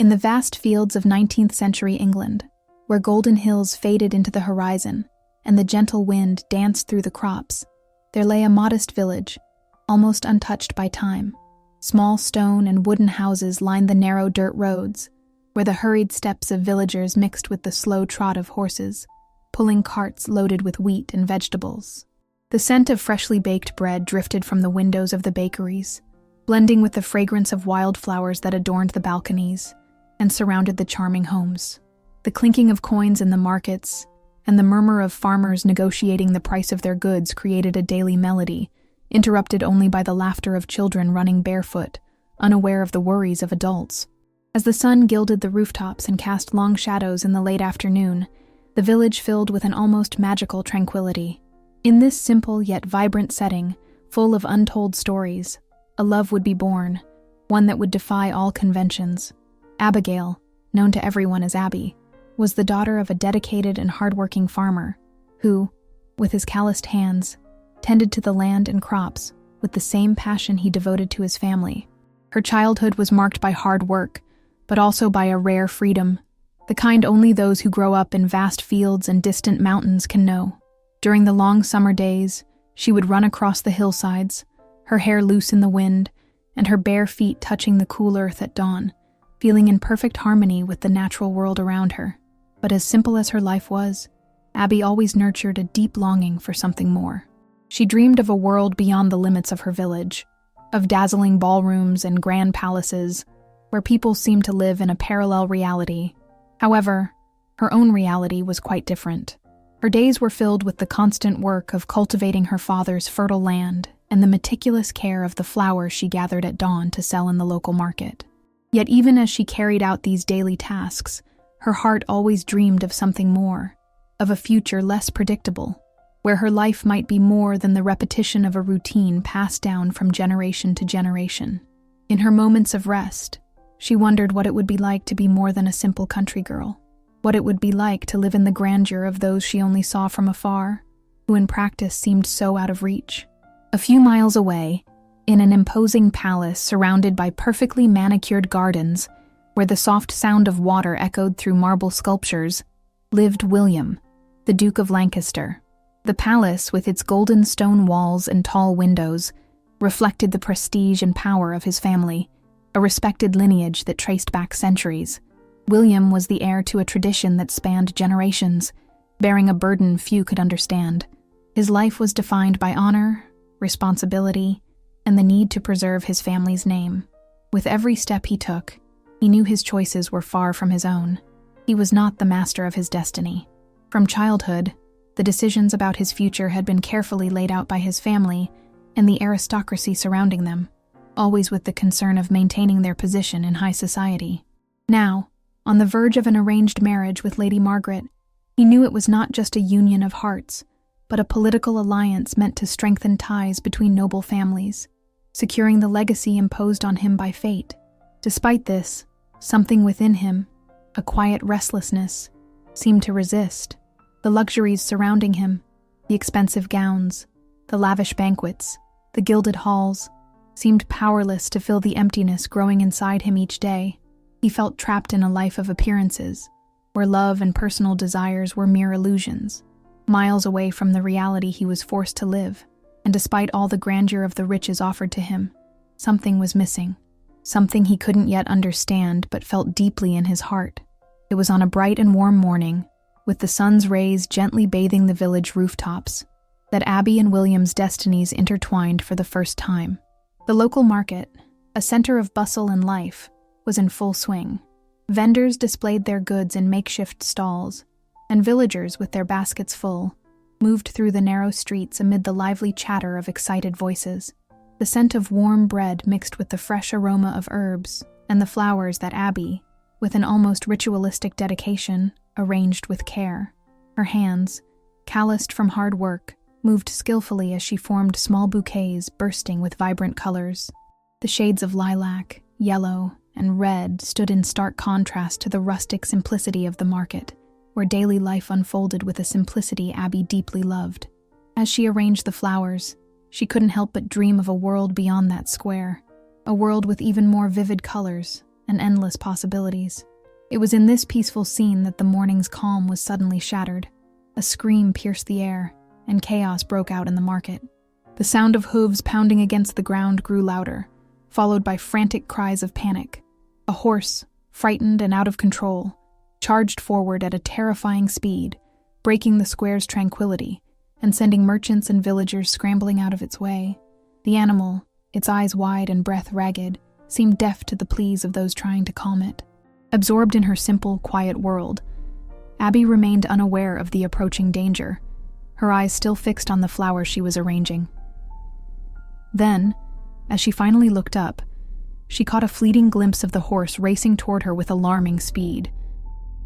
In the vast fields of 19th century England, where golden hills faded into the horizon and the gentle wind danced through the crops, there lay a modest village, almost untouched by time. Small stone and wooden houses lined the narrow dirt roads, where the hurried steps of villagers mixed with the slow trot of horses, pulling carts loaded with wheat and vegetables. The scent of freshly baked bread drifted from the windows of the bakeries, blending with the fragrance of wildflowers that adorned the balconies and surrounded the charming homes. The clinking of coins in the markets and the murmur of farmers negotiating the price of their goods created a daily melody, interrupted only by the laughter of children running barefoot, unaware of the worries of adults. As the sun gilded the rooftops and cast long shadows in the late afternoon, the village filled with an almost magical tranquility. In this simple yet vibrant setting, full of untold stories, a love would be born, one that would defy all conventions. Abigail, known to everyone as Abby, was the daughter of a dedicated and hardworking farmer who, with his calloused hands, tended to the land and crops with the same passion he devoted to his family. Her childhood was marked by hard work, but also by a rare freedom, the kind only those who grow up in vast fields and distant mountains can know. During the long summer days, she would run across the hillsides, her hair loose in the wind, and her bare feet touching the cool earth at dawn, feeling in perfect harmony with the natural world around her. But as simple as her life was, Abby always nurtured a deep longing for something more. She dreamed of a world beyond the limits of her village, of dazzling ballrooms and grand palaces, where people seemed to live in a parallel reality. However, her own reality was quite different. Her days were filled with the constant work of cultivating her father's fertile land and the meticulous care of the flowers she gathered at dawn to sell in the local market. Yet even as she carried out these daily tasks, her heart always dreamed of something more, of a future less predictable, where her life might be more than the repetition of a routine passed down from generation to generation. In her moments of rest, she wondered what it would be like to be more than a simple country girl, what it would be like to live in the grandeur of those she only saw from afar, who in practice seemed so out of reach. A few miles away, in an imposing palace surrounded by perfectly manicured gardens, where the soft sound of water echoed through marble sculptures, lived William, the Duke of Lancaster. The palace, with its golden stone walls and tall windows, reflected the prestige and power of his family, a respected lineage that traced back centuries. William was the heir to a tradition that spanned generations, bearing a burden few could understand. His life was defined by honor, responsibility, and the need to preserve his family's name. With every step he took, he knew his choices were far from his own. He was not the master of his destiny. From childhood, the decisions about his future had been carefully laid out by his family and the aristocracy surrounding them, always with the concern of maintaining their position in high society. Now, on the verge of an arranged marriage with Lady Margaret, he knew it was not just a union of hearts, but a political alliance meant to strengthen ties between noble families, securing the legacy imposed on him by fate. Despite this, something within him, a quiet restlessness, seemed to resist. The luxuries surrounding him, the expensive gowns, the lavish banquets, the gilded halls, seemed powerless to fill the emptiness growing inside him each day. He felt trapped in a life of appearances, where love and personal desires were mere illusions, miles away from the reality he was forced to live. And despite all the grandeur of the riches offered to him, something was missing. Something he couldn't yet understand but felt deeply in his heart. It was on a bright and warm morning, with the sun's rays gently bathing the village rooftops, that Abby and William's destinies intertwined for the first time. The local market, a center of bustle and life, was in full swing. Vendors displayed their goods in makeshift stalls, and villagers, with their baskets full, moved through the narrow streets amid the lively chatter of excited voices. The scent of warm bread mixed with the fresh aroma of herbs and the flowers that Abby, with an almost ritualistic dedication, arranged with care. Her hands, calloused from hard work, moved skillfully as she formed small bouquets bursting with vibrant colors. The shades of lilac, yellow, and red stood in stark contrast to the rustic simplicity of the market, where daily life unfolded with a simplicity Abby deeply loved. As she arranged the flowers, she couldn't help but dream of a world beyond that square, a world with even more vivid colors and endless possibilities. It was in this peaceful scene that the morning's calm was suddenly shattered. A scream pierced the air, and chaos broke out in the market. The sound of hooves pounding against the ground grew louder, followed by frantic cries of panic. A horse, frightened and out of control, charged forward at a terrifying speed, breaking the square's tranquility and sending merchants and villagers scrambling out of its way. The animal, its eyes wide and breath ragged, seemed deaf to the pleas of those trying to calm it. Absorbed in her simple, quiet world, Abby remained unaware of the approaching danger, her eyes still fixed on the flowers she was arranging. Then, as she finally looked up, she caught a fleeting glimpse of the horse racing toward her with alarming speed.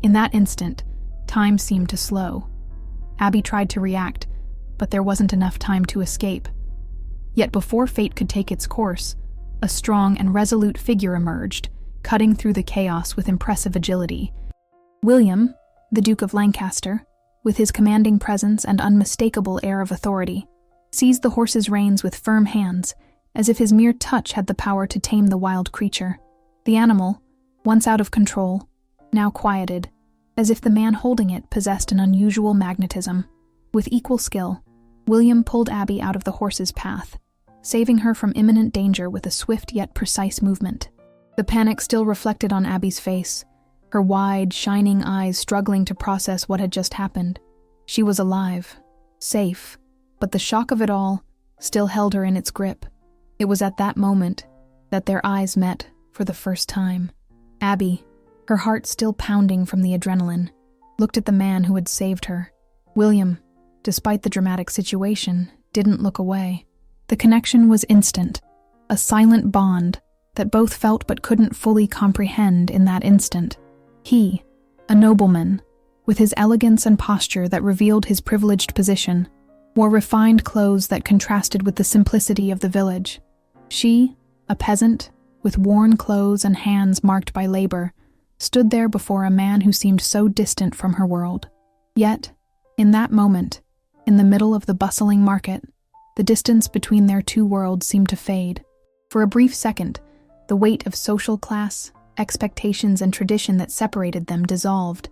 In that instant, time seemed to slow. Abby tried to react, but there wasn't enough time to escape. Yet before fate could take its course, a strong and resolute figure emerged, cutting through the chaos with impressive agility. William, the Duke of Lancaster, with his commanding presence and unmistakable air of authority, seized the horse's reins with firm hands, as if his mere touch had the power to tame the wild creature. The animal, once out of control, now quieted, as if the man holding it possessed an unusual magnetism. With equal skill, William pulled Abby out of the horse's path, saving her from imminent danger with a swift yet precise movement. The panic still reflected on Abby's face, her wide, shining eyes struggling to process what had just happened. She was alive, safe, but the shock of it all still held her in its grip. It was at that moment that their eyes met for the first time. Abby, her heart still pounding from the adrenaline, looked at the man who had saved her. William, despite the dramatic situation, didn't look away. The connection was instant, a silent bond that both felt but couldn't fully comprehend in that instant. He, a nobleman, with his elegance and posture that revealed his privileged position, wore refined clothes that contrasted with the simplicity of the village. She, a peasant, with worn clothes and hands marked by labor, stood there before a man who seemed so distant from her world. Yet, in that moment, in the middle of the bustling market, the distance between their two worlds seemed to fade. For a brief second, the weight of social class, expectations, and tradition that separated them dissolved,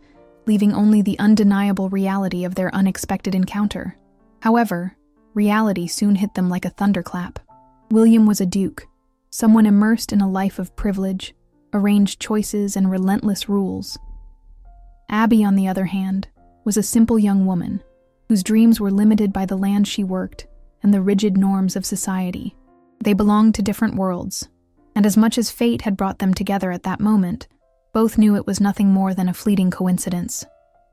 leaving only the undeniable reality of their unexpected encounter. However, reality soon hit them like a thunderclap. William was a duke, someone immersed in a life of privilege, arranged choices, and relentless rules. Abby, on the other hand, was a simple young woman, whose dreams were limited by the land she worked and the rigid norms of society. They belonged to different worlds, and as much as fate had brought them together at that moment, both knew it was nothing more than a fleeting coincidence.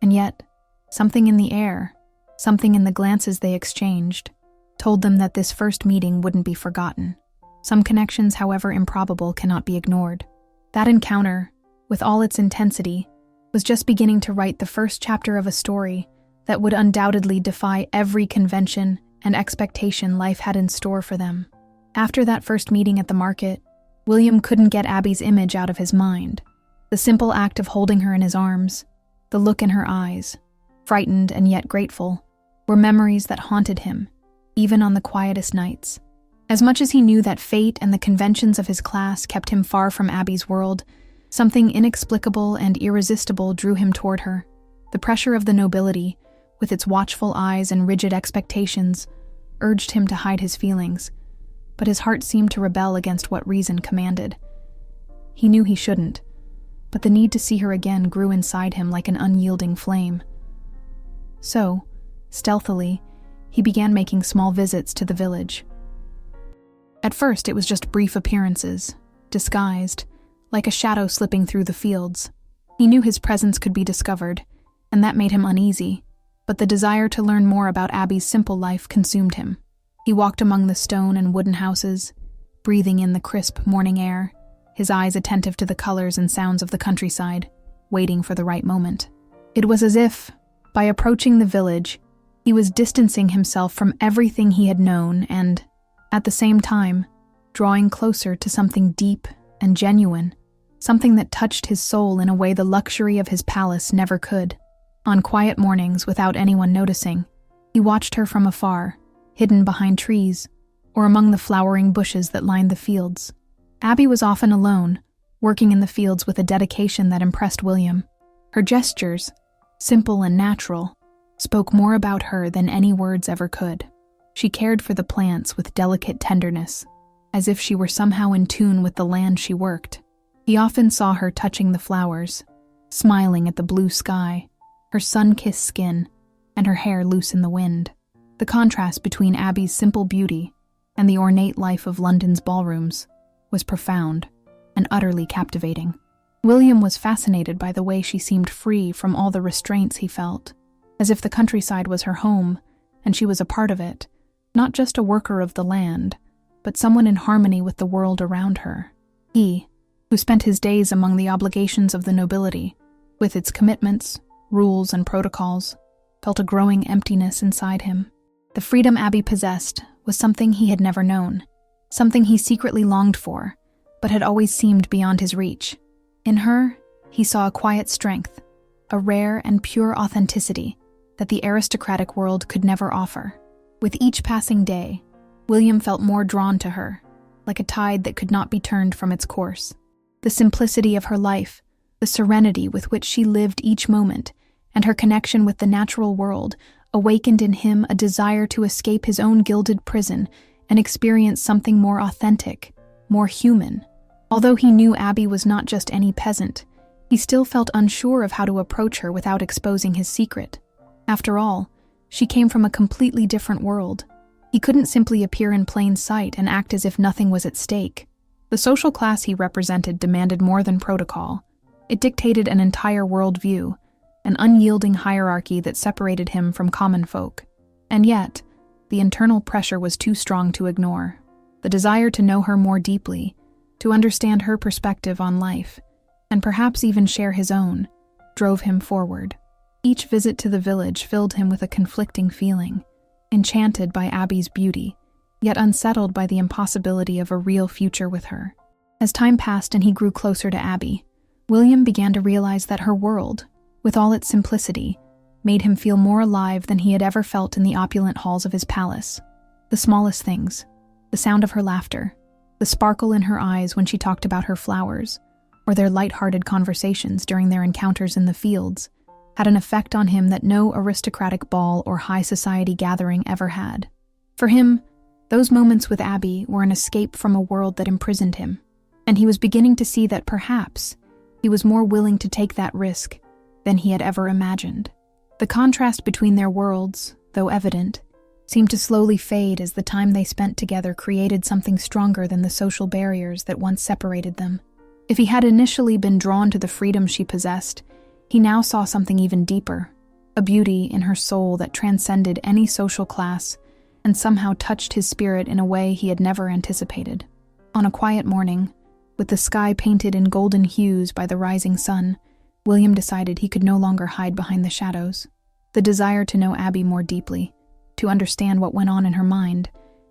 And yet, something in the air, something in the glances they exchanged, told them that this first meeting wouldn't be forgotten. Some connections, however improbable, cannot be ignored. That encounter, with all its intensity, was just beginning to write the first chapter of a story that would undoubtedly defy every convention and expectation life had in store for them. After that first meeting at the market, William couldn't get Abby's image out of his mind. The simple act of holding her in his arms, the look in her eyes, frightened and yet grateful, were memories that haunted him, even on the quietest nights. As much as he knew that fate and the conventions of his class kept him far from Abby's world, something inexplicable and irresistible drew him toward her. The pressure of the nobility, with its watchful eyes and rigid expectations, urged him to hide his feelings, but his heart seemed to rebel against what reason commanded. He knew he shouldn't, but the need to see her again grew inside him like an unyielding flame. So, stealthily, he began making small visits to the village. At first, it was just brief appearances, disguised, like a shadow slipping through the fields. He knew his presence could be discovered, and that made him uneasy, but the desire to learn more about Abby's simple life consumed him. He walked among the stone and wooden houses, breathing in the crisp morning air, his eyes attentive to the colors and sounds of the countryside, waiting for the right moment. It was as if, by approaching the village, he was distancing himself from everything he had known and, at the same time, drawing closer to something deep and genuine, something that touched his soul in a way the luxury of his palace never could. On quiet mornings, without anyone noticing, he watched her from afar, hidden behind trees, or among the flowering bushes that lined the fields. Abby was often alone, working in the fields with a dedication that impressed William. Her gestures, simple and natural, spoke more about her than any words ever could. She cared for the plants with delicate tenderness, as if she were somehow in tune with the land she worked. He often saw her touching the flowers, smiling at the blue sky, her sun-kissed skin, and her hair loose in the wind. The contrast between Abby's simple beauty and the ornate life of London's ballrooms was profound and utterly captivating. William was fascinated by the way she seemed free from all the restraints he felt, as if the countryside was her home and she was a part of it, not just a worker of the land, but someone in harmony with the world around her. He, who spent his days among the obligations of the nobility, with its commitments, rules, and protocols, felt a growing emptiness inside him. The freedom Abby possessed was something he had never known, something he secretly longed for, but had always seemed beyond his reach. In her, he saw a quiet strength, a rare and pure authenticity that the aristocratic world could never offer. With each passing day, William felt more drawn to her, like a tide that could not be turned from its course. The simplicity of her life, the serenity with which she lived each moment, and her connection with the natural world awakened in him a desire to escape his own gilded prison and experience something more authentic, more human. Although he knew Abby was not just any peasant, he still felt unsure of how to approach her without exposing his secret. After all, she came from a completely different world. He couldn't simply appear in plain sight and act as if nothing was at stake. The social class he represented demanded more than protocol. It dictated an entire worldview, an unyielding hierarchy that separated him from common folk. And yet, the internal pressure was too strong to ignore. The desire to know her more deeply, to understand her perspective on life, and perhaps even share his own, drove him forward. Each visit to the village filled him with a conflicting feeling, enchanted by Abby's beauty, yet unsettled by the impossibility of a real future with her. As time passed and he grew closer to Abby, William began to realize that her world, with all its simplicity, made him feel more alive than he had ever felt in the opulent halls of his palace. The smallest things, the sound of her laughter, the sparkle in her eyes when she talked about her flowers, or their light-hearted conversations during their encounters in the fields, had an effect on him that no aristocratic ball or high society gathering ever had. For him, those moments with Abby were an escape from a world that imprisoned him, and he was beginning to see that perhaps he was more willing to take that risk than he had ever imagined. The contrast between their worlds, though evident, seemed to slowly fade as the time they spent together created something stronger than the social barriers that once separated them. If he had initially been drawn to the freedom she possessed, he now saw something even deeper, a beauty in her soul that transcended any social class and somehow touched his spirit in a way he had never anticipated. On a quiet morning, with the sky painted in golden hues by the rising sun, William decided he could no longer hide behind the shadows. The desire to know Abby more deeply, to understand what went on in her mind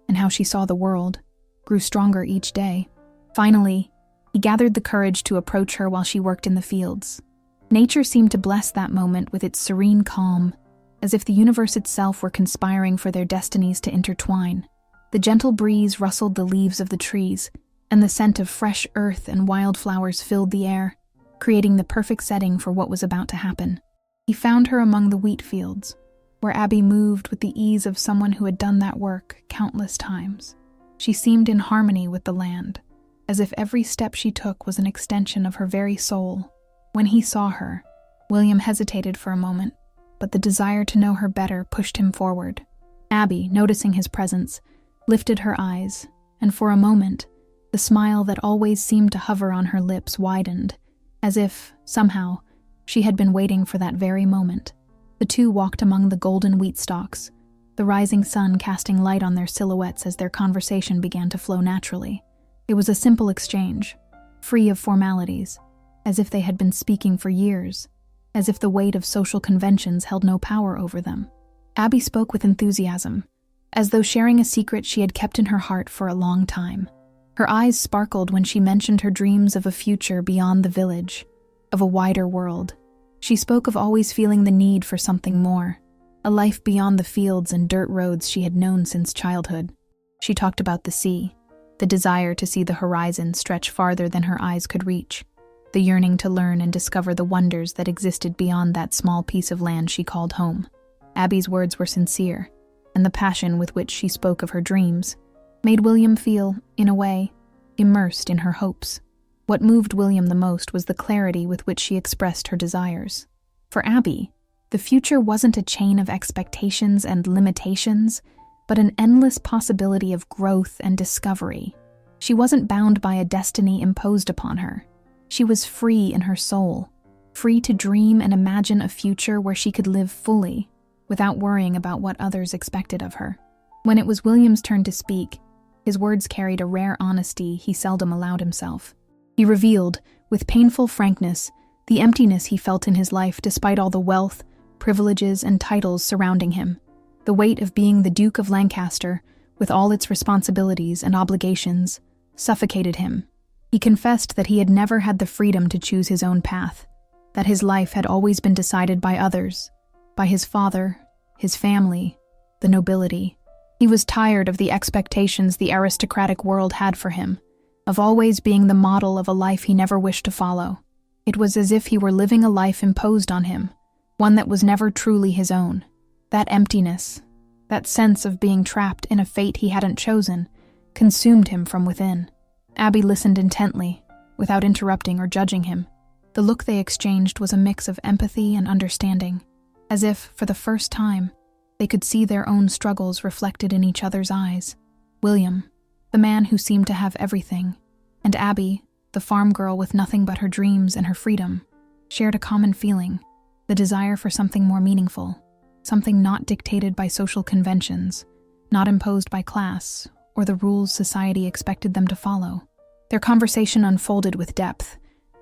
and how she saw the world, grew stronger each day. Finally, he gathered the courage to approach her while she worked in the fields. Nature seemed to bless that moment with its serene calm, as if the universe itself were conspiring for their destinies to intertwine. The gentle breeze rustled the leaves of the trees, and the scent of fresh earth and wildflowers filled the air, creating the perfect setting for what was about to happen. He found her among the wheat fields, where Abby moved with the ease of someone who had done that work countless times. She seemed in harmony with the land, as if every step she took was an extension of her very soul. When he saw her, William hesitated for a moment, but the desire to know her better pushed him forward. Abby, noticing his presence, lifted her eyes, and for a moment, the smile that always seemed to hover on her lips widened, as if, somehow, she had been waiting for that very moment. The two walked among the golden wheat stalks, the rising sun casting light on their silhouettes as their conversation began to flow naturally. It was a simple exchange, free of formalities, as if they had been speaking for years, as if the weight of social conventions held no power over them. Abby spoke with enthusiasm, as though sharing a secret she had kept in her heart for a long time. Her eyes sparkled when she mentioned her dreams of a future beyond the village, of a wider world. She spoke of always feeling the need for something more, a life beyond the fields and dirt roads she had known since childhood. She talked about the sea, the desire to see the horizon stretch farther than her eyes could reach, the yearning to learn and discover the wonders that existed beyond that small piece of land she called home. Abby's words were sincere, and the passion with which she spoke of her dreams made William feel, in a way, immersed in her hopes. What moved William the most was the clarity with which she expressed her desires. For Abby, the future wasn't a chain of expectations and limitations, but an endless possibility of growth and discovery. She wasn't bound by a destiny imposed upon her. She was free in her soul, free to dream and imagine a future where she could live fully, without worrying about what others expected of her. When it was William's turn to speak, his words carried a rare honesty he seldom allowed himself. He revealed, with painful frankness, the emptiness he felt in his life despite all the wealth, privileges, and titles surrounding him. The weight of being the Duke of Lancaster, with all its responsibilities and obligations, suffocated him. He confessed that he had never had the freedom to choose his own path, that his life had always been decided by others, by his father, his family, the nobility. He was tired of the expectations the aristocratic world had for him, of always being the model of a life he never wished to follow. It was as if he were living a life imposed on him, one that was never truly his own. That emptiness, that sense of being trapped in a fate he hadn't chosen, consumed him from within. Abby listened intently, without interrupting or judging him. The look they exchanged was a mix of empathy and understanding, as if, for the first time, they could see their own struggles reflected in each other's eyes. William, the man who seemed to have everything, and Abby, the farm girl with nothing but her dreams and her freedom, shared a common feeling, the desire for something more meaningful, something not dictated by social conventions, not imposed by class or the rules society expected them to follow. Their conversation unfolded with depth,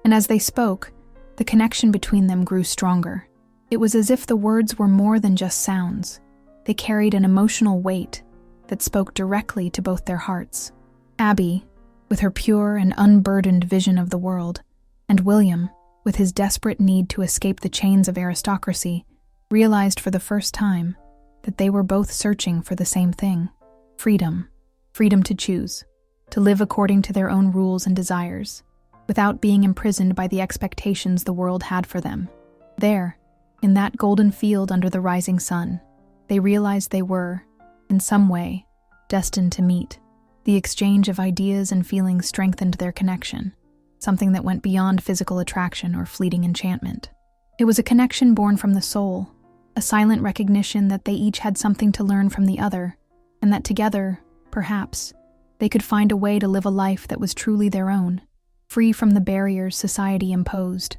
and as they spoke, the connection between them grew stronger. It was as if the words were more than just sounds. They carried an emotional weight that spoke directly to both their hearts. Abby, with her pure and unburdened vision of the world, and William, with his desperate need to escape the chains of aristocracy, realized for the first time that they were both searching for the same thing: freedom. Freedom to choose, to live according to their own rules and desires, without being imprisoned by the expectations the world had for them. There, in that golden field under the rising sun, they realized they were, in some way, destined to meet. The exchange of ideas and feelings strengthened their connection, something that went beyond physical attraction or fleeting enchantment. It was a connection born from the soul, a silent recognition that they each had something to learn from the other, and that together, perhaps, they could find a way to live a life that was truly their own, free from the barriers society imposed.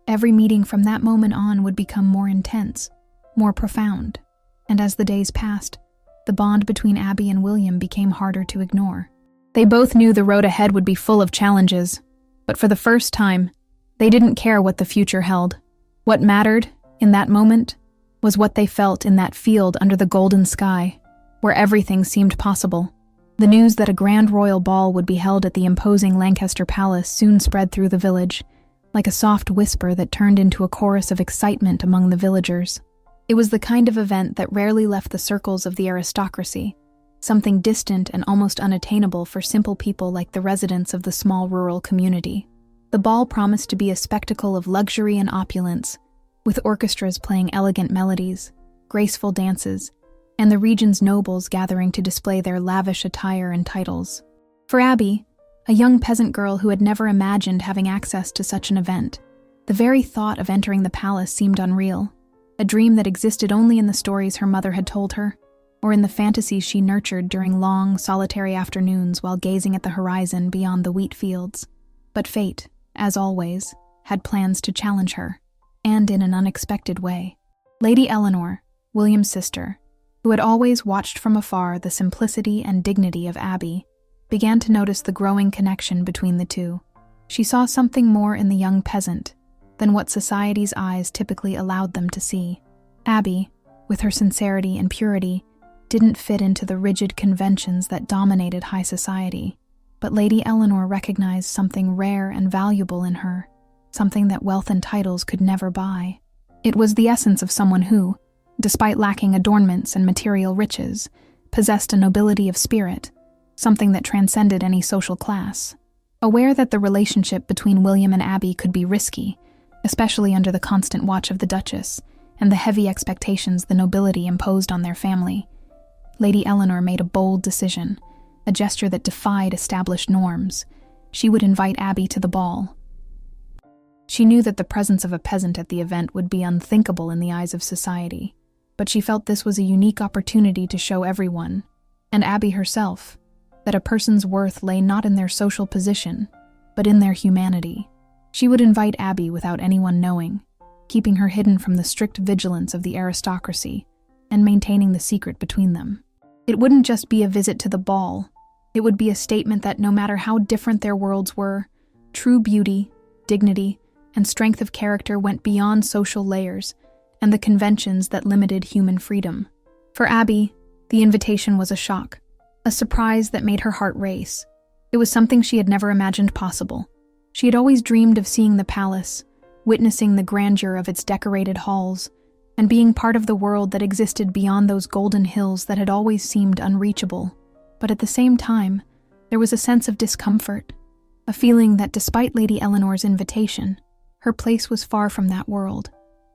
Every meeting from that moment on would become more intense, more profound, and as the days passed, the bond between Abby and William became harder to ignore. They both knew the road ahead would be full of challenges, but for the first time, they didn't care what the future held. What mattered, in that moment, was what they felt in that field under the golden sky, where everything seemed possible. The news that a grand royal ball would be held at the imposing Lancaster Palace soon spread through the village, like a soft whisper that turned into a chorus of excitement among the villagers. It was the kind of event that rarely left the circles of the aristocracy, something distant and almost unattainable for simple people like the residents of the small rural community. The ball promised to be a spectacle of luxury and opulence, with orchestras playing elegant melodies, graceful dances, and the region's nobles gathering to display their lavish attire and titles. For Abby, a young peasant girl who had never imagined having access to such an event, the very thought of entering the palace seemed unreal, a dream that existed only in the stories her mother had told her, or in the fantasies she nurtured during long, solitary afternoons while gazing at the horizon beyond the wheat fields. But fate, as always, had plans to challenge her, and in an unexpected way. Lady Eleanor, William's sister, who had always watched from afar the simplicity and dignity of Abby, began to notice the growing connection between the two. She saw something more in the young peasant than what society's eyes typically allowed them to see. Abby, with her sincerity and purity, didn't fit into the rigid conventions that dominated high society, but Lady Eleanor recognized something rare and valuable in her, something that wealth and titles could never buy. It was the essence of someone who, despite lacking adornments and material riches, possessed a nobility of spirit, something that transcended any social class. Aware that the relationship between William and Abby could be risky, especially under the constant watch of the Duchess and the heavy expectations the nobility imposed on their family, Lady Eleanor made a bold decision, a gesture that defied established norms. She would invite Abby to the ball. She knew that the presence of a peasant at the event would be unthinkable in the eyes of society, but she felt this was a unique opportunity to show everyone, and Abby herself, that a person's worth lay not in their social position, but in their humanity. She would invite Abby without anyone knowing, keeping her hidden from the strict vigilance of the aristocracy and maintaining the secret between them. It wouldn't just be a visit to the ball. It would be a statement that no matter how different their worlds were, true beauty, dignity, and strength of character went beyond social layers and the conventions that limited human freedom. For Abby, the invitation was a shock, a surprise that made her heart race. It was something she had never imagined possible. She had always dreamed of seeing the palace, witnessing the grandeur of its decorated halls, and being part of the world that existed beyond those golden hills that had always seemed unreachable. But at the same time, there was a sense of discomfort, a feeling that despite Lady Eleanor's invitation, her place was far from that world.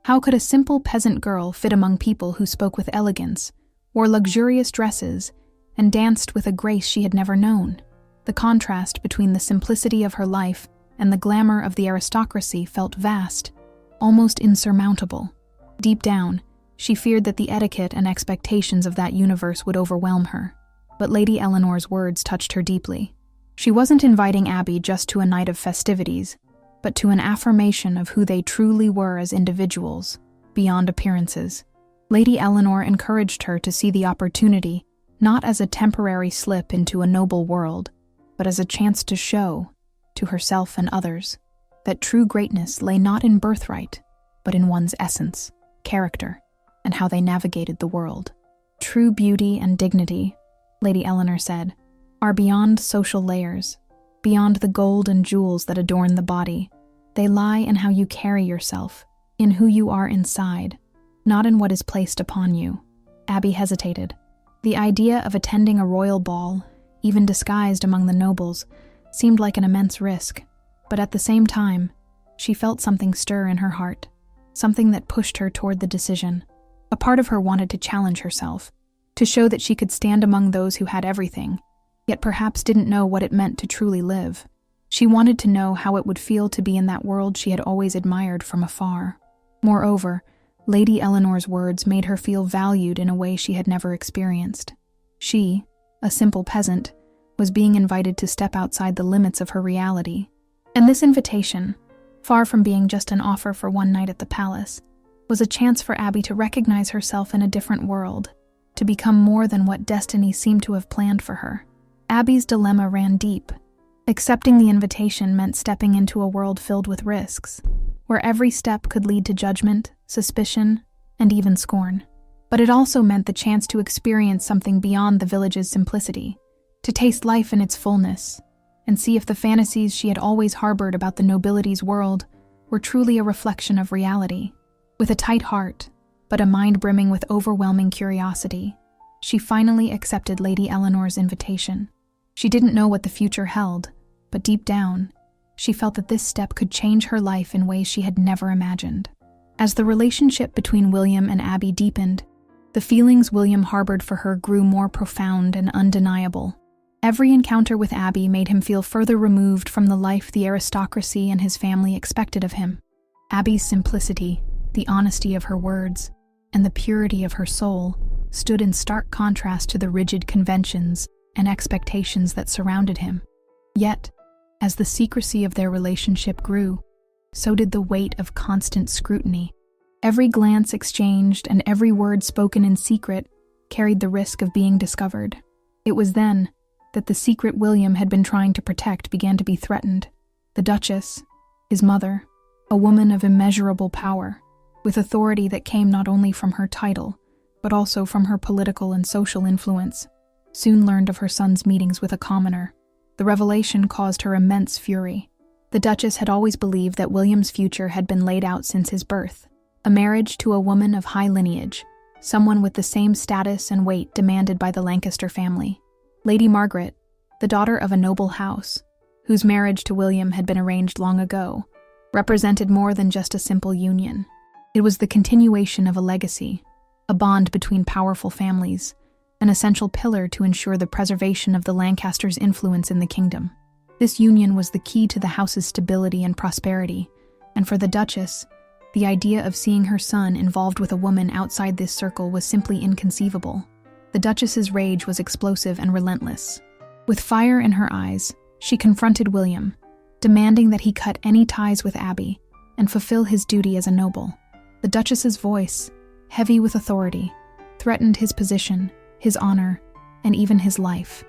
How could a simple peasant girl fit among people who spoke with elegance, wore luxurious dresses, and danced with a grace she had never known? The contrast between the simplicity of her life and the glamour of the aristocracy felt vast, almost insurmountable. Deep down, she feared that the etiquette and expectations of that universe would overwhelm her. But Lady Eleanor's words touched her deeply. She wasn't inviting Abby just to a night of festivities, but to an affirmation of who they truly were as individuals, beyond appearances. Lady Eleanor encouraged her to see the opportunity not as a temporary slip into a noble world, but as a chance to show, to herself and others, that true greatness lay not in birthright, but in one's essence, character, and how they navigated the world. True beauty and dignity, Lady Eleanor said, are beyond social layers, beyond the gold and jewels that adorn the body. They lie in how you carry yourself, in who you are inside, not in what is placed upon you. Abby hesitated. The idea of attending a royal ball, even disguised among the nobles, seemed like an immense risk, but at the same time, she felt something stir in her heart, something that pushed her toward the decision. A part of her wanted to challenge herself, to show that she could stand among those who had everything, yet perhaps didn't know what it meant to truly live. She wanted to know how it would feel to be in that world she had always admired from afar. Moreover, Lady Eleanor's words made her feel valued in a way she had never experienced. She, a simple peasant, was being invited to step outside the limits of her reality. And this invitation, far from being just an offer for one night at the palace, was a chance for Abby to recognize herself in a different world, to become more than what destiny seemed to have planned for her. Abby's dilemma ran deep. Accepting the invitation meant stepping into a world filled with risks, where every step could lead to judgment, suspicion, and even scorn. But it also meant the chance to experience something beyond the village's simplicity, to taste life in its fullness, and see if the fantasies she had always harbored about the nobility's world were truly a reflection of reality. With a tight heart, but a mind brimming with overwhelming curiosity, she finally accepted Lady Eleanor's invitation. She didn't know what the future held, but deep down, she felt that this step could change her life in ways she had never imagined. As the relationship between William and Abby deepened, the feelings William harbored for her grew more profound and undeniable. Every encounter with Abby made him feel further removed from the life the aristocracy and his family expected of him. Abby's simplicity, the honesty of her words, and the purity of her soul stood in stark contrast to the rigid conventions and expectations that surrounded him. Yet, as the secrecy of their relationship grew, so did the weight of constant scrutiny. Every glance exchanged and every word spoken in secret carried the risk of being discovered. It was then that the secret William had been trying to protect began to be threatened. The Duchess, his mother, a woman of immeasurable power, with authority that came not only from her title, but also from her political and social influence, soon learned of her son's meetings with a commoner. The revelation caused her immense fury. The Duchess had always believed that William's future had been laid out since his birth, a marriage to a woman of high lineage, someone with the same status and weight demanded by the Lancaster family. Lady Margaret, the daughter of a noble house, whose marriage to William had been arranged long ago, represented more than just a simple union. It was the continuation of a legacy, a bond between powerful families, an essential pillar to ensure the preservation of the Lancasters' influence in the kingdom. This union was the key to the house's stability and prosperity, and for the Duchess, the idea of seeing her son involved with a woman outside this circle was simply inconceivable. The Duchess's rage was explosive and relentless. With fire in her eyes, she confronted William, demanding that he cut any ties with Abby and fulfill his duty as a noble. The Duchess's voice, heavy with authority, threatened his position, his honor, and even his life.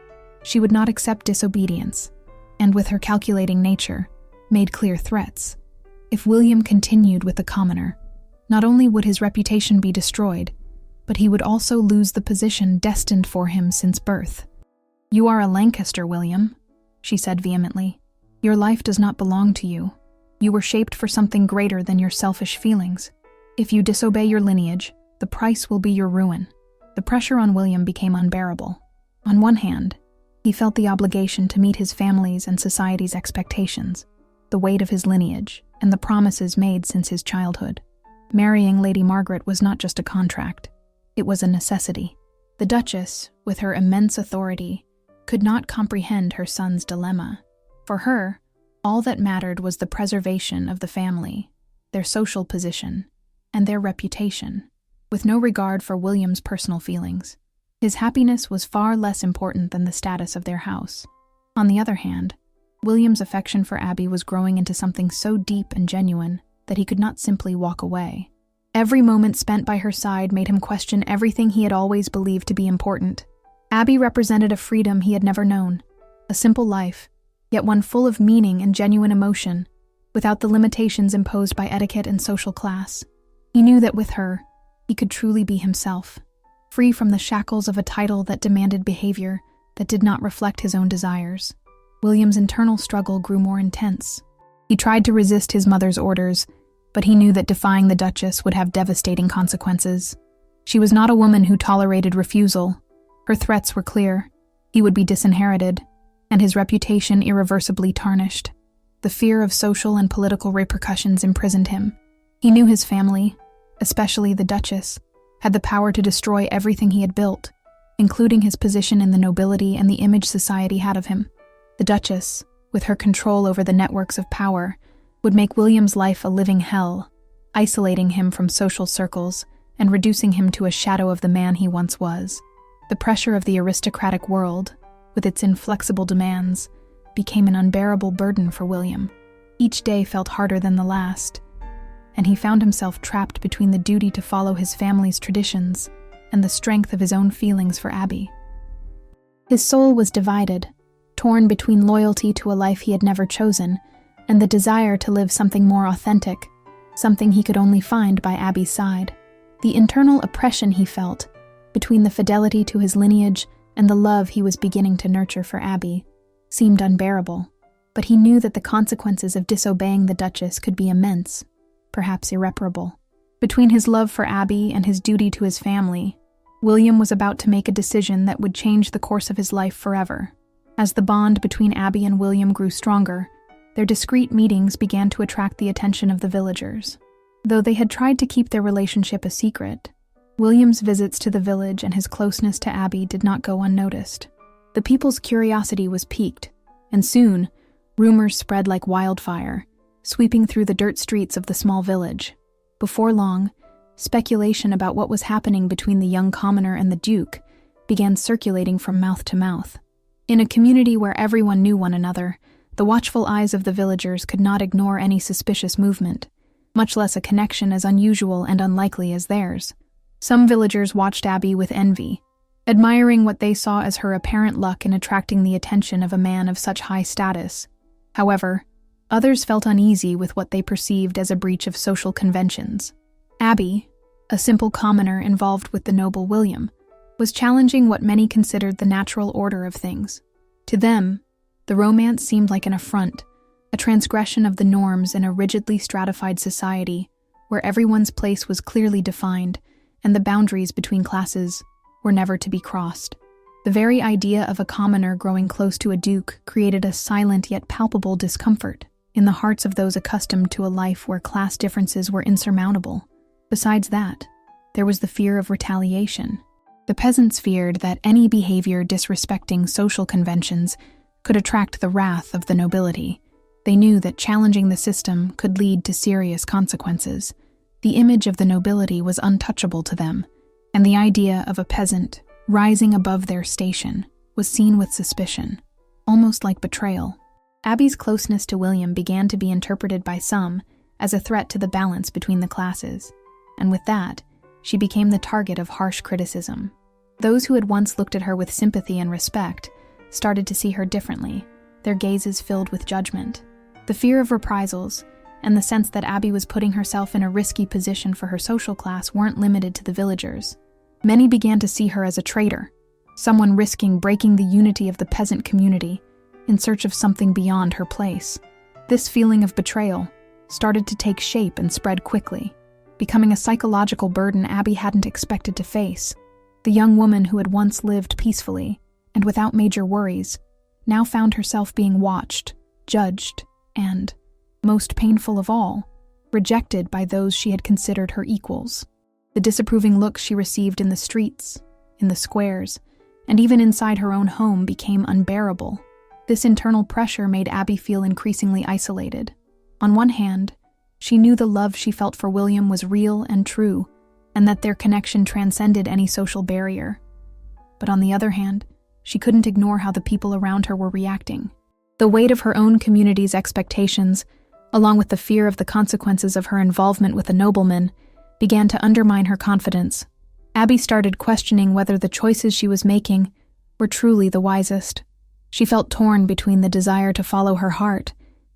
She would not accept disobedience, and with her calculating nature, made clear threats. If William continued with the commoner, not only would his reputation be destroyed, but he would also lose the position destined for him since birth. "You are a Lancaster, William," she said vehemently. "Your life does not belong to you. You were shaped for something greater than your selfish feelings. If you disobey your lineage, the price will be your ruin." The pressure on William became unbearable. On one hand, he felt the obligation to meet his family's and society's expectations, the weight of his lineage, and the promises made since his childhood. Marrying Lady Margaret was not just a contract, it was a necessity. The Duchess, with her immense authority, could not comprehend her son's dilemma. For her, all that mattered was the preservation of the family, their social position, and their reputation, with no regard for William's personal feelings. His happiness was far less important than the status of their house. On the other hand, William's affection for Abby was growing into something so deep and genuine that he could not simply walk away. Every moment spent by her side made him question everything he had always believed to be important. Abby represented a freedom he had never known, a simple life, yet one full of meaning and genuine emotion, without the limitations imposed by etiquette and social class. He knew that with her, he could truly be himself, free from the shackles of a title that demanded behavior that did not reflect his own desires. William's internal struggle grew more intense. He tried to resist his mother's orders, but he knew that defying the Duchess would have devastating consequences. She was not a woman who tolerated refusal. Her threats were clear. He would be disinherited, and his reputation irreversibly tarnished. The fear of social and political repercussions imprisoned him. He knew his family, especially the Duchess, had the power to destroy everything he had built, including his position in the nobility and the image society had of him. The Duchess, with her control over the networks of power, would make William's life a living hell, isolating him from social circles and reducing him to a shadow of the man he once was. The pressure of the aristocratic world, with its inflexible demands, became an unbearable burden for William. Each day felt harder than the last, and he found himself trapped between the duty to follow his family's traditions and the strength of his own feelings for Abby. His soul was divided, torn between loyalty to a life he had never chosen and the desire to live something more authentic, something he could only find by Abby's side. The internal oppression he felt, between the fidelity to his lineage and the love he was beginning to nurture for Abby, seemed unbearable, but he knew that the consequences of disobeying the Duchess could be immense, perhaps irreparable. Between his love for Abby and his duty to his family, William was about to make a decision that would change the course of his life forever. As the bond between Abby and William grew stronger, their discreet meetings began to attract the attention of the villagers. Though they had tried to keep their relationship a secret, William's visits to the village and his closeness to Abby did not go unnoticed. The people's curiosity was piqued, and soon, rumors spread like wildfire, sweeping through the dirt streets of the small village. Before long, speculation about what was happening between the young commoner and the Duke began circulating from mouth to mouth. In a community where everyone knew one another, the watchful eyes of the villagers could not ignore any suspicious movement, much less a connection as unusual and unlikely as theirs. Some villagers watched Abby with envy, admiring what they saw as her apparent luck in attracting the attention of a man of such high status. However, others felt uneasy with what they perceived as a breach of social conventions. Abby, a simple commoner involved with the noble William, was challenging what many considered the natural order of things. To them, the romance seemed like an affront, a transgression of the norms in a rigidly stratified society where everyone's place was clearly defined and the boundaries between classes were never to be crossed. The very idea of a commoner growing close to a duke created a silent yet palpable discomfort in the hearts of those accustomed to a life where class differences were insurmountable. Besides that, there was the fear of retaliation. The peasants feared that any behavior disrespecting social conventions could attract the wrath of the nobility. They knew that challenging the system could lead to serious consequences. The image of the nobility was untouchable to them, and the idea of a peasant rising above their station was seen with suspicion, almost like betrayal. Abby's closeness to William began to be interpreted by some as a threat to the balance between the classes, and with that, she became the target of harsh criticism. Those who had once looked at her with sympathy and respect started to see her differently, their gazes filled with judgment. The fear of reprisals and the sense that Abby was putting herself in a risky position for her social class weren't limited to the villagers. Many began to see her as a traitor, someone risking breaking the unity of the peasant community in search of something beyond her place. This feeling of betrayal started to take shape and spread quickly, becoming a psychological burden Abby hadn't expected to face. The young woman who had once lived peacefully and without major worries now found herself being watched, judged, and, most painful of all, rejected by those she had considered her equals. The disapproving looks she received in the streets, in the squares, and even inside her own home became unbearable. This internal pressure made Abby feel increasingly isolated. On one hand, she knew the love she felt for William was real and true, and that their connection transcended any social barrier. But on the other hand, she couldn't ignore how the people around her were reacting. The weight of her own community's expectations, along with the fear of the consequences of her involvement with a nobleman, began to undermine her confidence. Abby started questioning whether the choices she was making were truly the wisest. She felt torn between the desire to follow her heart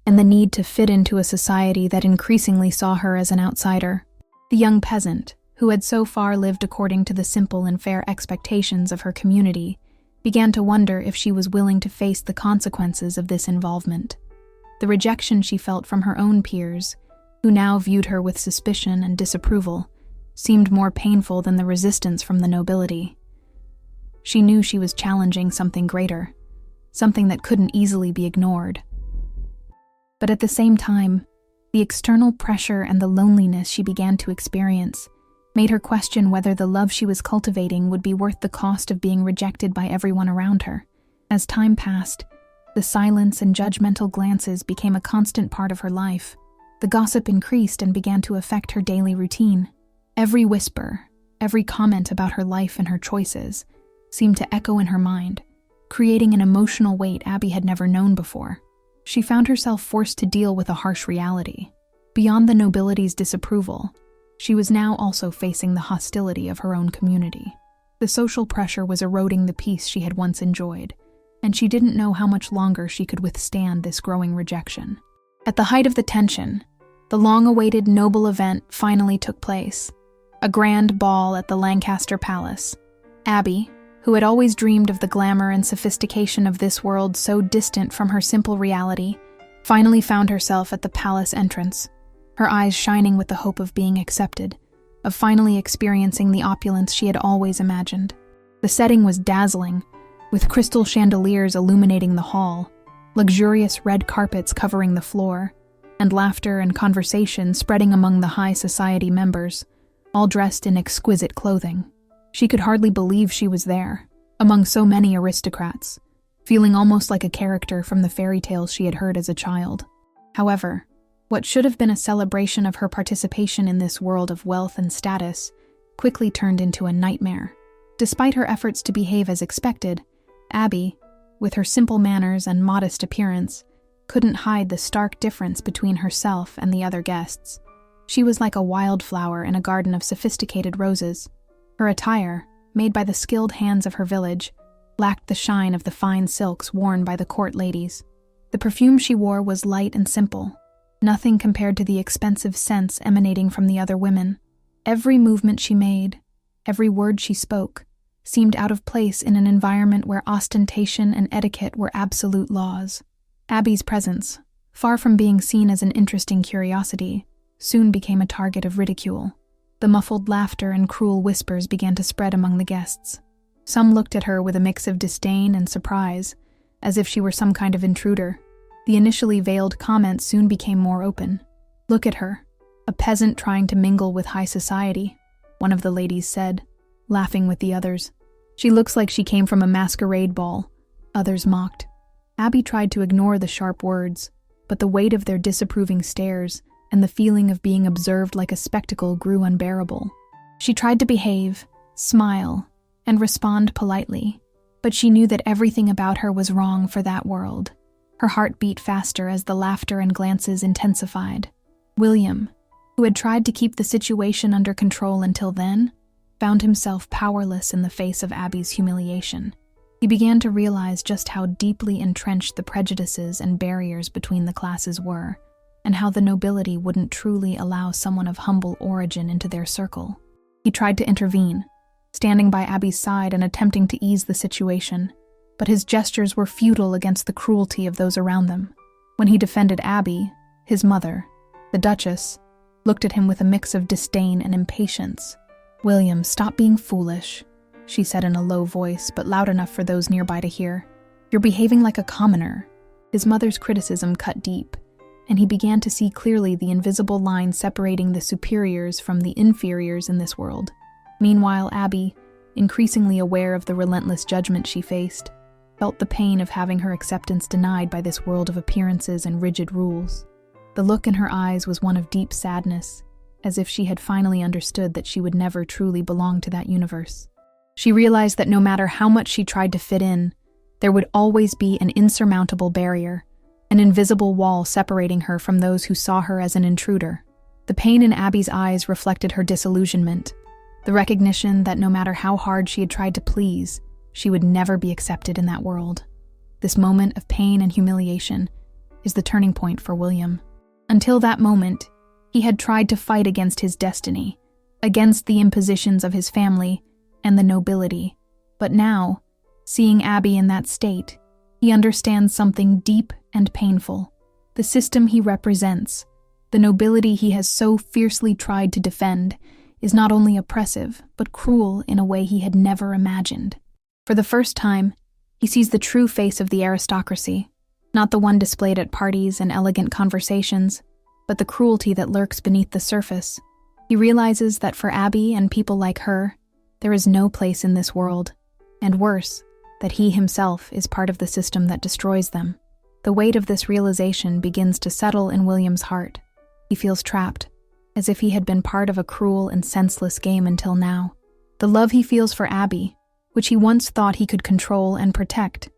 and the need to fit into a society that increasingly saw her as an outsider. The young peasant, who had so far lived according to the simple and fair expectations of her community, began to wonder if she was willing to face the consequences of this involvement. The rejection she felt from her own peers, who now viewed her with suspicion and disapproval, seemed more painful than the resistance from the nobility. She knew she was challenging something greater, something that couldn't easily be ignored. But at the same time, the external pressure and the loneliness she began to experience made her question whether the love she was cultivating would be worth the cost of being rejected by everyone around her. As time passed, the silence and judgmental glances became a constant part of her life. The gossip increased and began to affect her daily routine. Every whisper, every comment about her life and her choices seemed to echo in her mind, creating an emotional weight Abby had never known before. She found herself forced to deal with a harsh reality. Beyond the nobility's disapproval, she was now also facing the hostility of her own community. The social pressure was eroding the peace she had once enjoyed, and she didn't know how much longer she could withstand this growing rejection. At the height of the tension, the long-awaited noble event finally took place. A grand ball at the Lancaster Palace. Abby, who had always dreamed of the glamour and sophistication of this world so distant from her simple reality, finally found herself at the palace entrance, her eyes shining with the hope of being accepted, of finally experiencing the opulence she had always imagined. The setting was dazzling, with crystal chandeliers illuminating the hall, luxurious red carpets covering the floor, and laughter and conversation spreading among the high society members, all dressed in exquisite clothing. She could hardly believe she was there, among so many aristocrats, feeling almost like a character from the fairy tales she had heard as a child. However, what should have been a celebration of her participation in this world of wealth and status quickly turned into a nightmare. Despite her efforts to behave as expected, Abby, with her simple manners and modest appearance, couldn't hide the stark difference between herself and the other guests. She was like a wildflower in a garden of sophisticated roses. Her attire, made by the skilled hands of her village, lacked the shine of the fine silks worn by the court ladies. The perfume she wore was light and simple, nothing compared to the expensive scents emanating from the other women. Every movement she made, every word she spoke, seemed out of place in an environment where ostentation and etiquette were absolute laws. Abby's presence, far from being seen as an interesting curiosity, soon became a target of ridicule. The muffled laughter and cruel whispers began to spread among the guests. Some looked at her with a mix of disdain and surprise, as if she were some kind of intruder. The initially veiled comments soon became more open. "Look at her, a peasant trying to mingle with high society," one of the ladies said, laughing with the others. "She looks like she came from a masquerade ball," others mocked. Abby tried to ignore the sharp words, but the weight of their disapproving stares and the feeling of being observed like a spectacle grew unbearable. She tried to behave, smile, and respond politely, but she knew that everything about her was wrong for that world. Her heart beat faster as the laughter and glances intensified. William, who had tried to keep the situation under control until then, found himself powerless in the face of Abby's humiliation. He began to realize just how deeply entrenched the prejudices and barriers between the classes were, and how the nobility wouldn't truly allow someone of humble origin into their circle. He tried to intervene, standing by Abby's side and attempting to ease the situation, but his gestures were futile against the cruelty of those around them. When he defended Abby, his mother, the Duchess, looked at him with a mix of disdain and impatience. "William, stop being foolish," she said in a low voice, but loud enough for those nearby to hear. "You're behaving like a commoner." His mother's criticism cut deep, and he began to see clearly the invisible line separating the superiors from the inferiors in this world. Meanwhile, Abby, increasingly aware of the relentless judgment she faced, felt the pain of having her acceptance denied by this world of appearances and rigid rules. The look in her eyes was one of deep sadness, as if she had finally understood that she would never truly belong to that universe. She realized that no matter how much she tried to fit in, there would always be an insurmountable barrier, an invisible wall separating her from those who saw her as an intruder. The pain in Abby's eyes reflected her disillusionment, the recognition that no matter how hard she had tried to please, she would never be accepted in that world. This moment of pain and humiliation is the turning point for William. Until that moment, he had tried to fight against his destiny, against the impositions of his family and the nobility. But now, seeing Abby in that state, he understands something deep and painful. The system he represents, the nobility he has so fiercely tried to defend, is not only oppressive, but cruel in a way he had never imagined. For the first time, he sees the true face of the aristocracy, not the one displayed at parties and elegant conversations, but the cruelty that lurks beneath the surface. He realizes that for Abby and people like her, there is no place in this world, and worse, that he himself is part of the system that destroys them. The weight of this realization begins to settle in William's heart. He feels trapped, as if he had been part of a cruel and senseless game until now. The love he feels for Abby, which he once thought he could control and protect,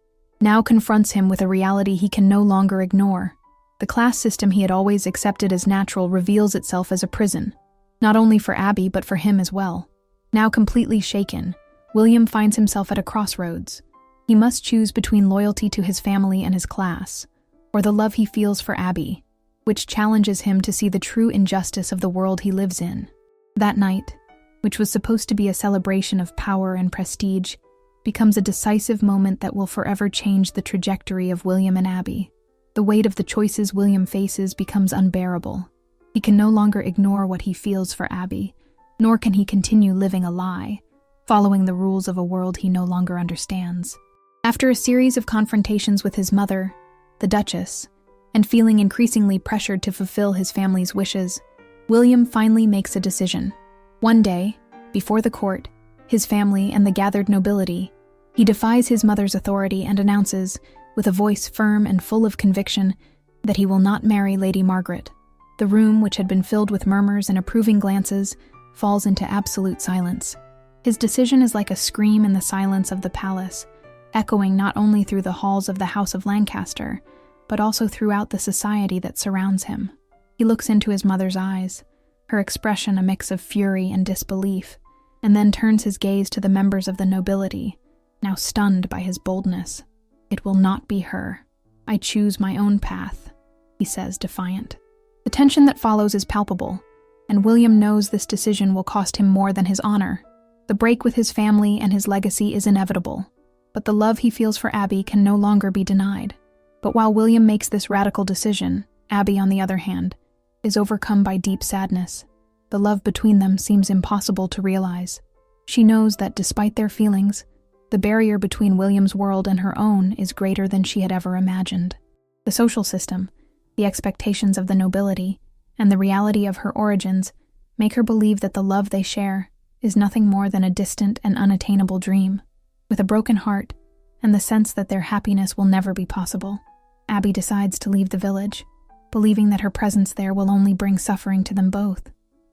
now confronts him with a reality he can no longer ignore. The class system he had always accepted as natural reveals itself as a prison, not only for Abby but for him as well. Now completely shaken, William finds himself at a crossroads. He must choose between loyalty to his family and his class, or the love he feels for Abby, which challenges him to see the true injustice of the world he lives in. That night, which was supposed to be a celebration of power and prestige, becomes a decisive moment that will forever change the trajectory of William and Abby. The weight of the choices William faces becomes unbearable. He can no longer ignore what he feels for Abby, nor can he continue living a lie, following the rules of a world he no longer understands. After a series of confrontations with his mother, the Duchess, and feeling increasingly pressured to fulfill his family's wishes, William finally makes a decision. One day, before the court, his family, and the gathered nobility, he defies his mother's authority and announces, with a voice firm and full of conviction, that he will not marry Lady Margaret. The room, which had been filled with murmurs and approving glances, falls into absolute silence. His decision is like a scream in the silence of the palace, echoing not only through the halls of the House of Lancaster, but also throughout the society that surrounds him. He looks into his mother's eyes, her expression a mix of fury and disbelief, and then turns his gaze to the members of the nobility, now stunned by his boldness. "It will not be her. I choose my own path," he says, defiant. The tension that follows is palpable, and William knows this decision will cost him more than his honor. The break with his family and his legacy is inevitable, but the love he feels for Abby can no longer be denied. But while William makes this radical decision, Abby, on the other hand, is overcome by deep sadness. The love between them seems impossible to realize. She knows that despite their feelings, The barrier between William's world and her own is greater than she had ever imagined. The social system, the expectations of the nobility, and the reality of her origins make her believe that the love they share is nothing more than a distant and unattainable dream. With a broken heart and the sense that their happiness will never be possible, Abby decides to leave the village, believing that her presence there will only bring suffering to them both.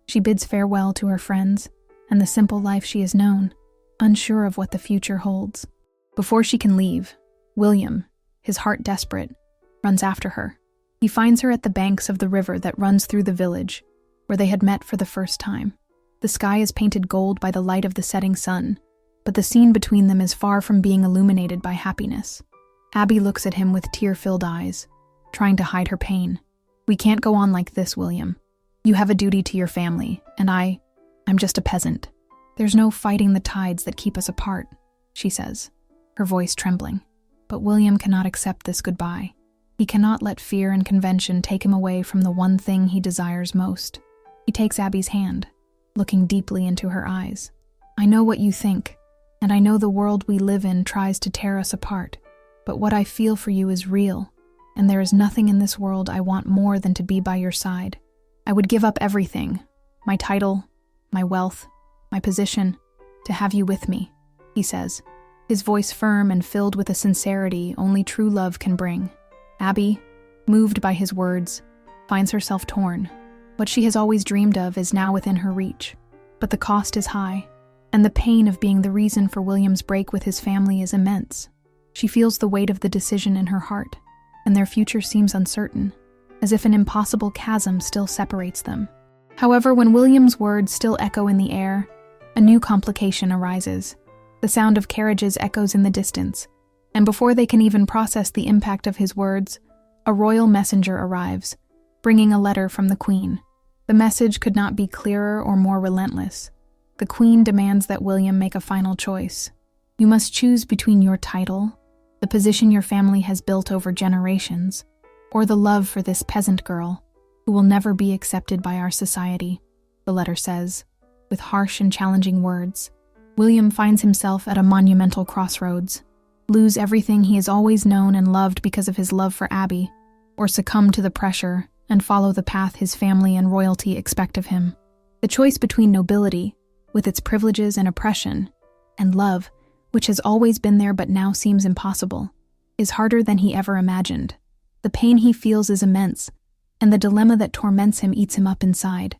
She bids farewell to her friends and the simple life she has known, unsure of what the future holds. Before she can leave, William, his heart desperate, runs after her. He finds her at the banks of the river that runs through the village, where they had met for the first time. The sky is painted gold by the light of the setting sun, but the scene between them is far from being illuminated by happiness. Abby looks at him with tear-filled eyes, trying to hide her pain. "We can't go on like this, William. You have a duty to your family, and I'm just a peasant. There's no fighting the tides that keep us apart," she says, her voice trembling. But William cannot accept this goodbye. He cannot let fear and convention take him away from the one thing he desires most. He takes Abby's hand, looking deeply into her eyes. "I know what you think, and I know the world we live in tries to tear us apart, but what I feel for you is real, and there is nothing in this world I want more than to be by your side. I would give up everything, my title, my wealth, my position, to have you with me," he says, his voice firm and filled with a sincerity only true love can bring. Abby, moved by his words, finds herself torn. What she has always dreamed of is now within her reach, but the cost is high, and the pain of being the reason for William's break with his family is immense. She feels the weight of the decision in her heart, and their future seems uncertain, as if an impossible chasm still separates them. However, when William's words still echo in the air, a new complication arises. The sound of carriages echoes in the distance, and before they can even process the impact of his words, a royal messenger arrives, bringing a letter from the Queen. The message could not be clearer or more relentless. The Queen demands that William make a final choice. "You must choose between your title, the position your family has built over generations, or the love for this peasant girl, who will never be accepted by our society," the letter says, with harsh and challenging words. William finds himself at a monumental crossroads: lose everything he has always known and loved because of his love for Abby, or succumb to the pressure and follow the path his family and royalty expect of him. The choice between nobility, with its privileges and oppression, and love, which has always been there but now seems impossible, is harder than he ever imagined. The pain he feels is immense, and the dilemma that torments him eats him up inside.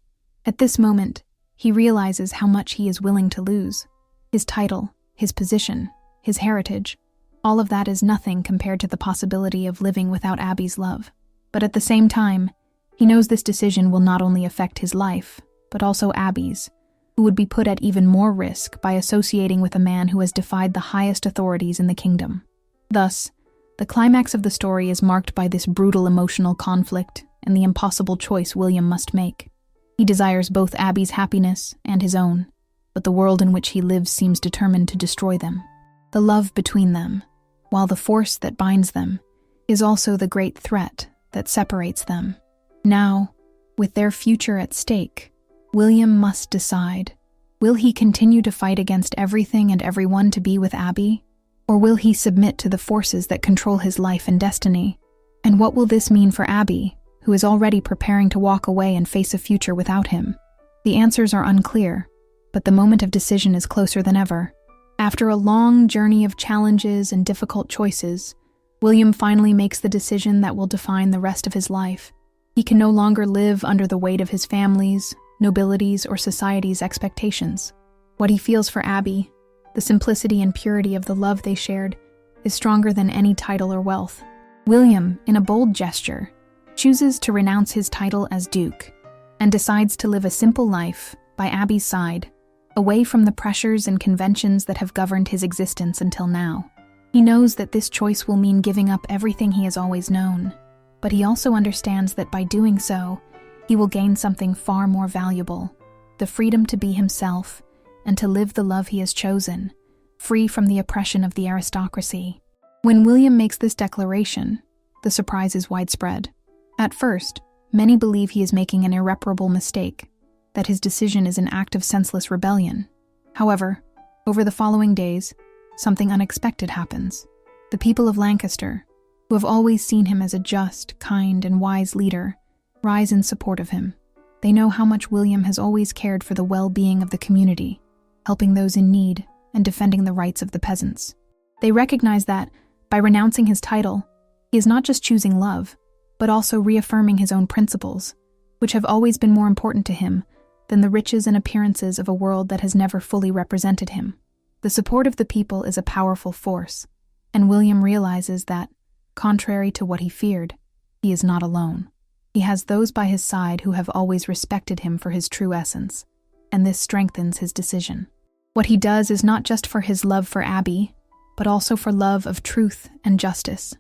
At this moment, he realizes how much he is willing to lose. His title, his position, his heritage, all of that is nothing compared to the possibility of living without Abby's love. But at the same time, he knows this decision will not only affect his life, but also Abby's, who would be put at even more risk by associating with a man who has defied the highest authorities in the kingdom. Thus, the climax of the story is marked by this brutal emotional conflict and the impossible choice William must make. He desires both Abby's happiness and his own, but the world in which he lives seems determined to destroy them. The love between them, while the force that binds them, is also the great threat that separates them. Now, with their future at stake, William must decide. Will he continue to fight against everything and everyone to be with Abby? Or will he submit to the forces that control his life and destiny? And what will this mean for Abby, who is already preparing to walk away and face a future without him? The answers are unclear, but the moment of decision is closer than ever. After a long journey of challenges and difficult choices, William finally makes the decision that will define the rest of his life. He can no longer live under the weight of his family's, nobility's, or society's expectations. What he feels for Abby, the simplicity and purity of the love they shared, is stronger than any title or wealth. William, in a bold gesture, chooses to renounce his title as Duke and decides to live a simple life by Abby's side, away from the pressures and conventions that have governed his existence until now. He knows that this choice will mean giving up everything he has always known, but he also understands that by doing so, he will gain something far more valuable: the freedom to be himself and to live the love he has chosen, free from the oppression of the aristocracy. When William makes this declaration, the surprise is widespread. At first, many believe he is making an irreparable mistake, that his decision is an act of senseless rebellion. However, over the following days, something unexpected happens. The people of Lancaster, who have always seen him as a just, kind, and wise leader, rise in support of him. They know how much William has always cared for the well-being of the community, helping those in need and defending the rights of the peasants. They recognize that, by renouncing his title, he is not just choosing love, but also reaffirming his own principles, which have always been more important to him than the riches and appearances of a world that has never fully represented him. The support of the people is a powerful force, and William realizes that, contrary to what he feared, he is not alone. He has those by his side who have always respected him for his true essence, and this strengthens his decision. What he does is not just for his love for Abby, but also for love of truth and justice.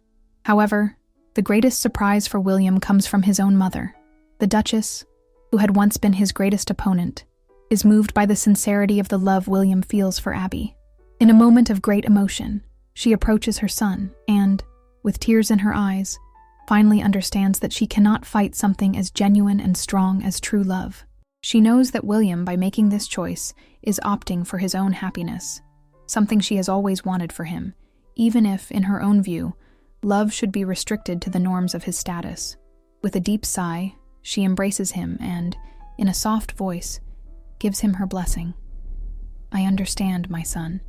However, the greatest surprise for William comes from his own mother. The Duchess, who had once been his greatest opponent, is moved by the sincerity of the love William feels for Abby. In a moment of great emotion, she approaches her son and, with tears in her eyes, finally understands that she cannot fight something as genuine and strong as true love. She knows that William, by making this choice, is opting for his own happiness, something she has always wanted for him, even if, in her own view, love should be restricted to the norms of his status. With a deep sigh, she embraces him and, in a soft voice, gives him her blessing. "I understand, my son.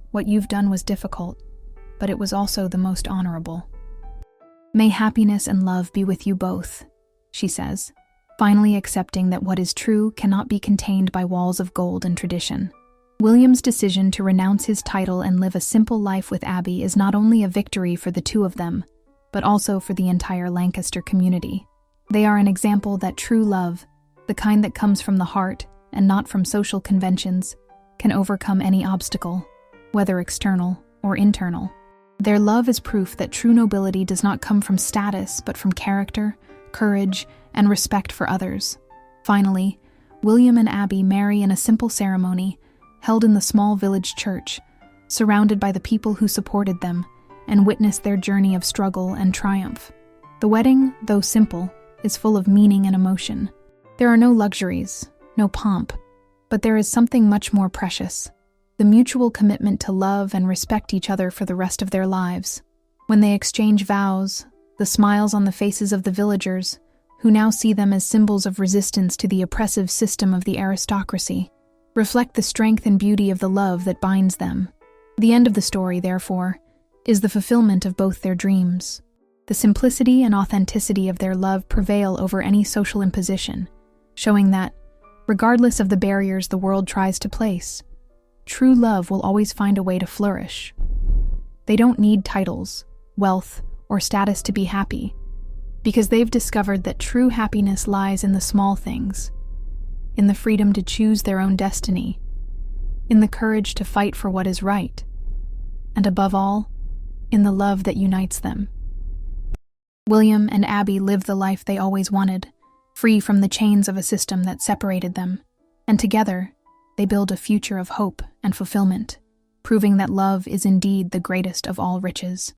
What you've done was difficult, but it was also the most honorable. May happiness and love be with you both," she says, finally accepting that what is true cannot be contained by walls of gold and tradition. William's decision to renounce his title and live a simple life with Abby is not only a victory for the two of them, but also for the entire Lancaster community. They are an example that true love, the kind that comes from the heart and not from social conventions, can overcome any obstacle, whether external or internal. Their love is proof that true nobility does not come from status, but from character, courage, and respect for others. Finally, William and Abby marry in a simple ceremony held in the small village church, surrounded by the people who supported them and witnessed their journey of struggle and triumph. The wedding, though simple, is full of meaning and emotion. There are no luxuries, no pomp, but there is something much more precious: the mutual commitment to love and respect each other for the rest of their lives. When they exchange vows, the smiles on the faces of the villagers, who now see them as symbols of resistance to the oppressive system of the aristocracy, reflect the strength and beauty of the love that binds them. The end of the story, therefore, is the fulfillment of both their dreams. The simplicity and authenticity of their love prevail over any social imposition, showing that, regardless of the barriers the world tries to place, true love will always find a way to flourish. They don't need titles, wealth, or status to be happy, because they've discovered that true happiness lies in the small things, in the freedom to choose their own destiny, in the courage to fight for what is right, and above all, in the love that unites them. William and Abby live the life they always wanted, free from the chains of a system that separated them, and together, they build a future of hope and fulfillment, proving that love is indeed the greatest of all riches.